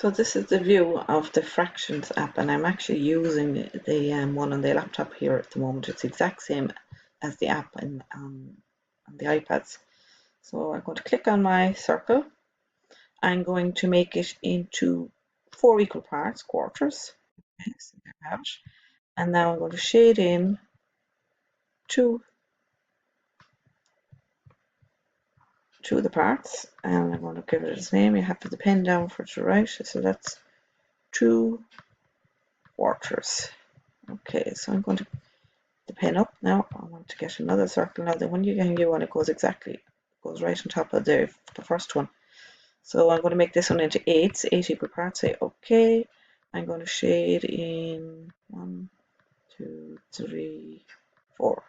So this is the view of the fractions app, and I'm actually using the one on the laptop here at the moment. It's the exact same as the app on the iPads. So I'm going to click on my circle. I'm going to make it into 4 equal parts, quarters. Okay, so there we have it. And now I'm going to shade in two of the parts, and I'm going to give it its name. You have to put the pen down for it to write. So that's 2 quarters. Okay, so I'm going to the pen up now. I want to get another circle. Now, the one you can get one, it goes right on top of the first one. So I'm going to make this one into 8 equal parts. Say okay. I'm going to shade in 1, 2, 3, 4.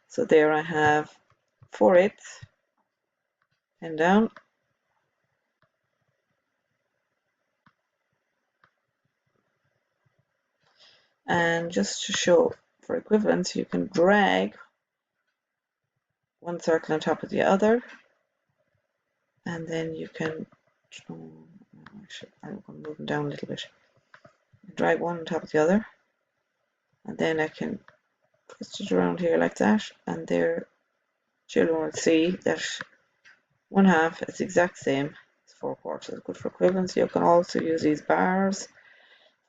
So there I have 4/8 and down. And just to show for equivalence, you can drag one circle on top of the other, and then you can, actually, I'm going to move them down a little bit. Drag one on top of the other, and then I can twist it around here like that, and there children will see that 1/2 is the exact same as 4 quarters. Good for equivalence. You can also use these bars,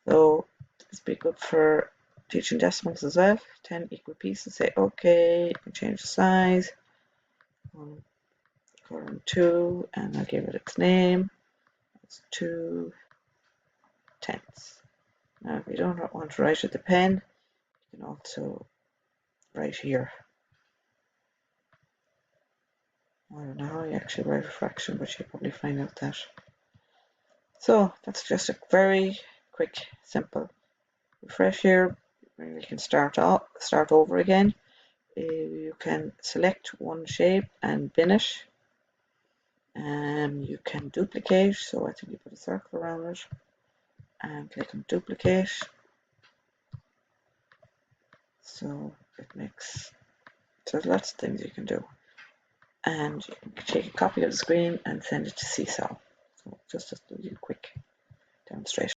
so this be good for teaching decimals as well. 10 equal pieces. Say okay, and change the size. Column 2, and I'll give it its name. It's 2/10. Now, if you don't want to write with the pen, you can also write here. I don't know how you actually write a fraction, but you'll probably find out that. So that's just a very quick, simple refresh here. You can start over again. You can select one shape and bin it. You can duplicate, so I think you put a circle around it and click on duplicate. So there's lots of things you can do. And you can take a copy of the screen and send it to Seesaw. So just a quick demonstration.